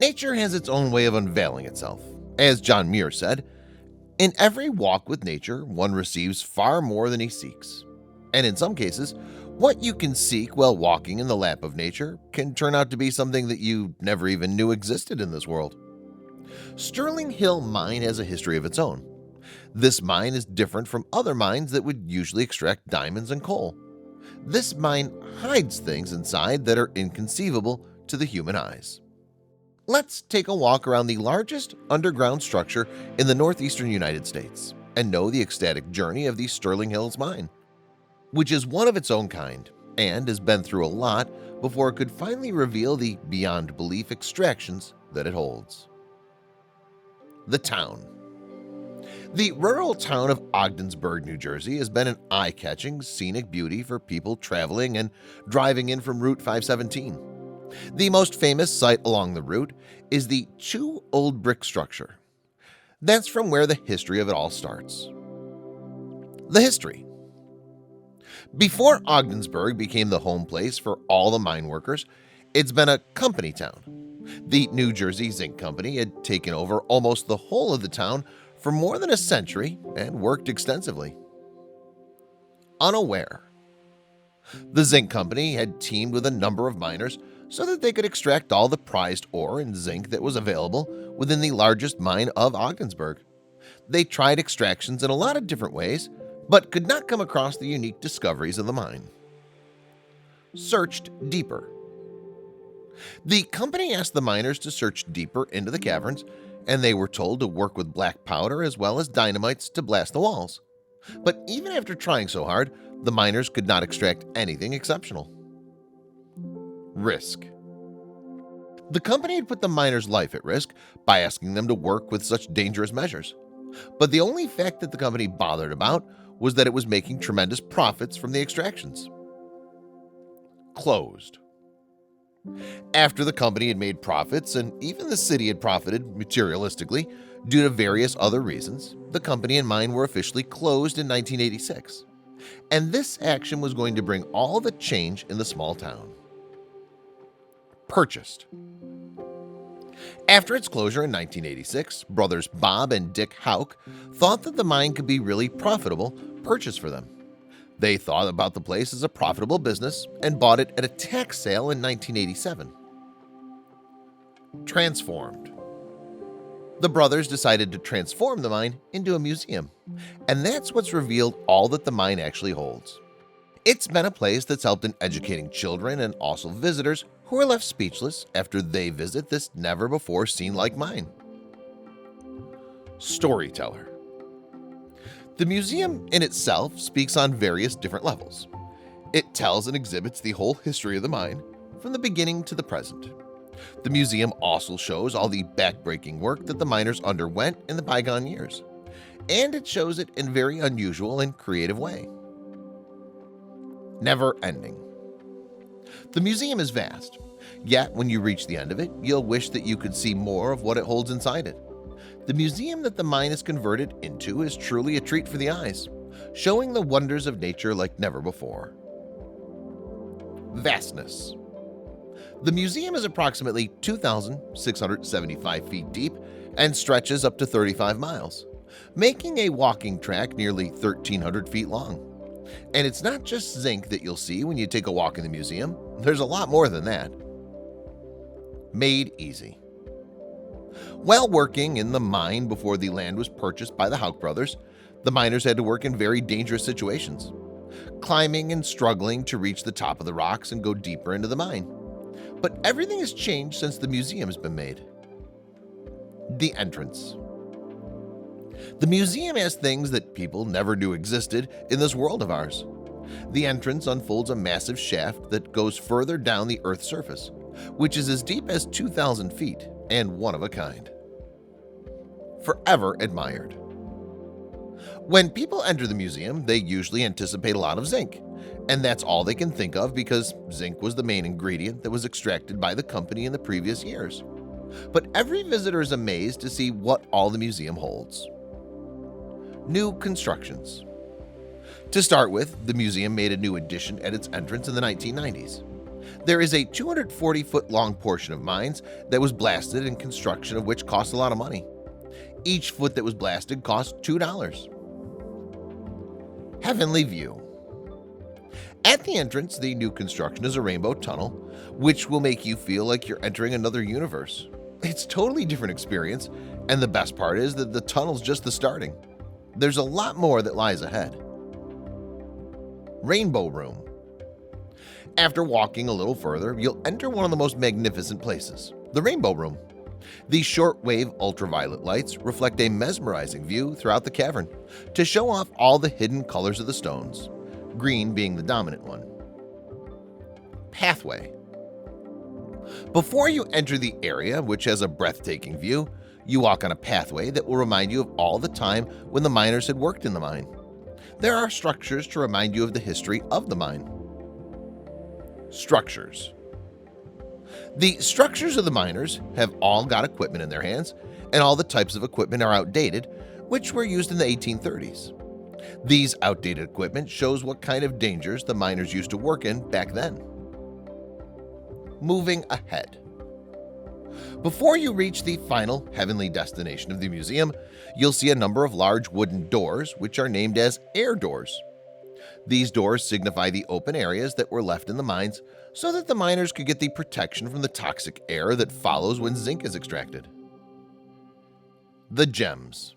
Nature has its own way of unveiling itself. As John Muir said, "In every walk with nature, one receives far more than he seeks." And in some cases, what you can seek while walking in the lap of nature can turn out to be something that you never even knew existed in this world. Stirling Hill Mine has a history of its own. This mine is different from other mines that would usually extract diamonds and coal. This mine hides things inside that are inconceivable to the human eyes. Let's take a walk around the largest underground structure in the northeastern United States and know the ecstatic journey of the Stirling Hills Mine, which is one of its own kind and has been through a lot before it could finally reveal the beyond belief extractions that it holds. The town. The rural town of Ogdensburg, New Jersey has been an eye-catching scenic beauty for people traveling and driving in from Route 517. The most famous site along the route is the Two Old Brick Structure. That's from where the history of it all starts. The history. Before Ogdensburg became the home place for all the mine workers, it's been a company town. The New Jersey Zinc Company had taken over almost the whole of the town for more than a century and worked extensively. Unaware. The Zinc Company had teamed with a number of miners so that they could extract all the prized ore and zinc that was available within the largest mine of Ogdensburg. They tried extractions in a lot of different ways, but could not come across the unique discoveries of the mine. Searched deeper. The company asked the miners to search deeper into the caverns, and they were told to work with black powder as well as dynamites to blast the walls. But even after trying so hard, the miners could not extract anything exceptional. Risk. The company had put the miners' life at risk by asking them to work with such dangerous measures. But the only fact that the company bothered about was that it was making tremendous profits from the extractions. Closed. After the company had made profits, and even the city had profited materialistically due to various other reasons, the company and mine were officially closed in 1986. And this action was going to bring all the change in the small town. Purchased. After its closure in 1986, brothers Bob and Dick Houck thought that the mine could be really profitable purchase for them. They thought about the place as a profitable business and bought it at a tax sale in 1987. Transformed. The brothers decided to transform the mine into a museum, and that's what's revealed all that the mine actually holds. It's been a place that's helped in educating children and also visitors who are left speechless after they visit this never-before-seen-like mine. Storyteller. The museum in itself speaks on various different levels. It tells and exhibits the whole history of the mine, from the beginning to the present. The museum also shows all the backbreaking work that the miners underwent in the bygone years, and it shows it in a very unusual and creative way. Never ending. The museum is vast, yet when you reach the end of it, you'll wish that you could see more of what it holds inside it. The museum that the mine is converted into is truly a treat for the eyes, showing the wonders of nature like never before. Vastness. The museum is approximately 2,675 feet deep and stretches up to 35 miles, making a walking track nearly 1,300 feet long. And it's not just zinc that you'll see when you take a walk in the museum. There's a lot more than that. Made easy. While working in the mine before the land was purchased by the Houck brothers, the miners had to work in very dangerous situations, climbing and struggling to reach the top of the rocks and go deeper into the mine. But everything has changed since the museum has been made. The entrance. The museum has things that people never knew existed in this world of ours. The entrance unfolds a massive shaft that goes further down the Earth's surface, which is as deep as 2,000 feet and one of a kind. Forever admired. When people enter the museum, they usually anticipate a lot of zinc, and that's all they can think of because zinc was the main ingredient that was extracted by the company in the previous years. But every visitor is amazed to see what all the museum holds. New constructions. To start with, the museum made a new addition at its entrance in the 1990s. There is a 240-foot-long portion of mines that was blasted and construction of which cost a lot of money. Each foot that was blasted cost $2. Heavenly View. At the entrance, the new construction is a rainbow tunnel, which will make you feel like you're entering another universe. It's a totally different experience, and the best part is that the tunnel's just the starting. There's a lot more that lies ahead. Rainbow Room. After walking a little further, you'll enter one of the most magnificent places, the Rainbow Room. These short-wave ultraviolet lights reflect a mesmerizing view throughout the cavern to show off all the hidden colors of the stones, green being the dominant one. Pathway. Before you enter the area, which has a breathtaking view, you walk on a pathway that will remind you of all the time when the miners had worked in the mine. There are structures to remind you of the history of the mine. Structures. The structures of the miners have all got equipment in their hands, and all the types of equipment are outdated, which were used in the 1830s. These outdated equipment shows what kind of dangers the miners used to work in back then. Moving ahead. Before you reach the final heavenly destination of the museum, you'll see a number of large wooden doors which are named as air doors. These doors signify the open areas that were left in the mines so that the miners could get the protection from the toxic air that follows when zinc is extracted. The Gems.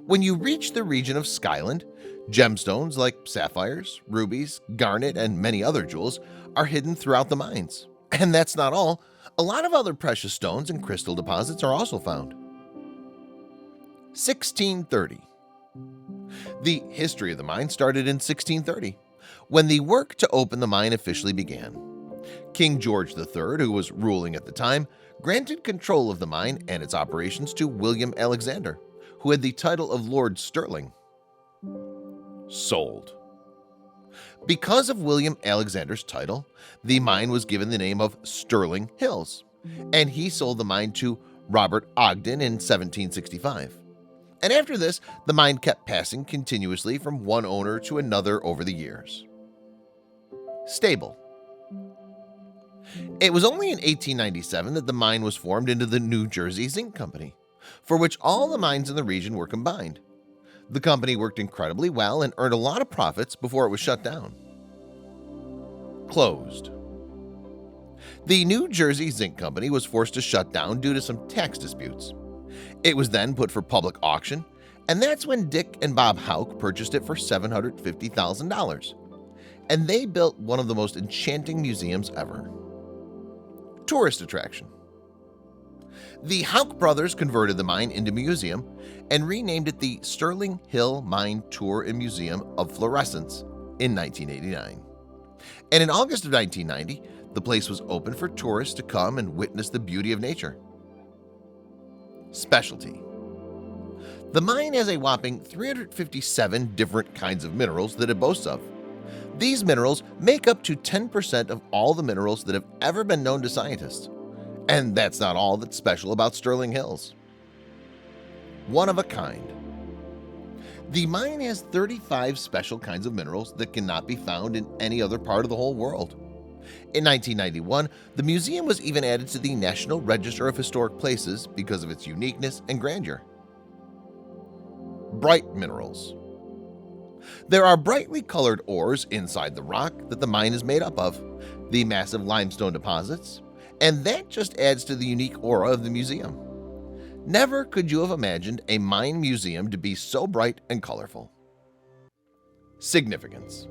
When you reach the region of Skyland, gemstones like sapphires, rubies, garnet, and many other jewels are hidden throughout the mines. And that's not all. A lot of other precious stones and crystal deposits are also found. 1630. The history of the mine started in 1630, when the work to open the mine officially began. King George III, who was ruling at the time, granted control of the mine and its operations to William Alexander, who had the title of Lord Stirling. Sold. Because of William Alexander's title, the mine was given the name of Stirling Hills, and he sold the mine to Robert Ogden in 1765. And after this, the mine kept passing continuously from one owner to another over the years. Stable. It was only in 1897 that the mine was formed into the New Jersey Zinc Company, for which all the mines in the region were combined. The company worked incredibly well and earned a lot of profits before it was shut down. Closed. The New Jersey Zinc Company was forced to shut down due to some tax disputes. It was then put for public auction, and that's when Dick and Bob Houck purchased it for $750,000. And they built one of the most enchanting museums ever. Tourist attraction. The Houck brothers converted the mine into a museum and renamed it the Stirling Hill Mine Tour and Museum of Fluorescence in 1989. And in August of 1990, the place was open for tourists to come and witness the beauty of nature. Specialty. The mine has a whopping 357 different kinds of minerals that it boasts of. These minerals make up to 10% of all the minerals that have ever been known to scientists. And that's not all that's special about Stirling Hills. One of a kind. The mine has 35 special kinds of minerals that cannot be found in any other part of the whole world. In 1991, the museum was even added to the National Register of Historic Places because of its uniqueness and grandeur. Bright minerals. There are brightly colored ores inside the rock that the mine is made up of, the massive limestone deposits, and that just adds to the unique aura of the museum. Never could you have imagined a mine museum to be so bright and colorful. Significance.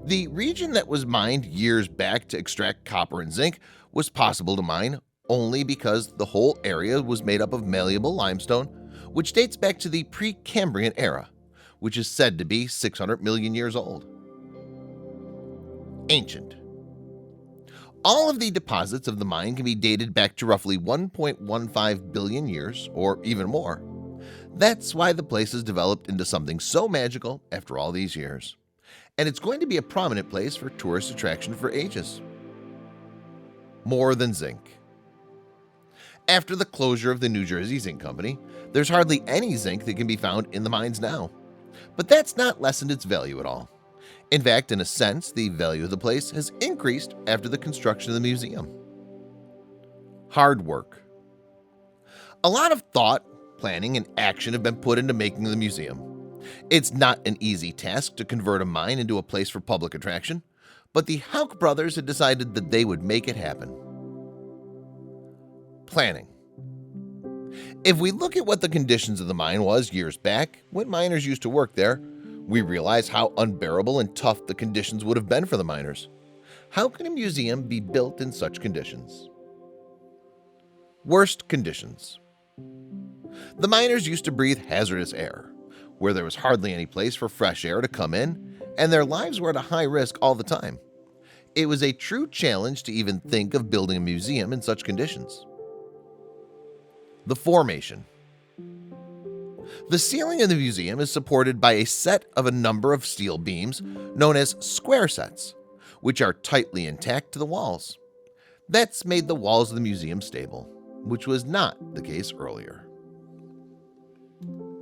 The region that was mined years back to extract copper and zinc was possible to mine only because the whole area was made up of malleable limestone, which dates back to the Precambrian era, which is said to be 600 million years old. Ancient. All of the deposits of the mine can be dated back to roughly 1.15 billion years or even more. That's why the place has developed into something so magical after all these years. And it's going to be a prominent place for tourist attraction for ages. More than zinc. After the closure of the New Jersey Zinc Company, there's hardly any zinc that can be found in the mines now. But that's not lessened its value at all. In fact, in a sense, the value of the place has increased after the construction of the museum. Hard work. A lot of thought, planning, and action have been put into making the museum. It's not an easy task to convert a mine into a place for public attraction, but the Houck brothers had decided that they would make it happen. Planning. If we look at what the conditions of the mine was years back, when miners used to work there, we realize how unbearable and tough the conditions would have been for the miners. How can a museum be built in such conditions? Worst conditions. The miners used to breathe hazardous air, where there was hardly any place for fresh air to come in, and their lives were at a high risk all the time. It was a true challenge to even think of building a museum in such conditions. The formation. The ceiling of the museum is supported by a set of a number of steel beams known as square sets, which are tightly intact to the walls. That's made the walls of the museum stable, which was not the case earlier.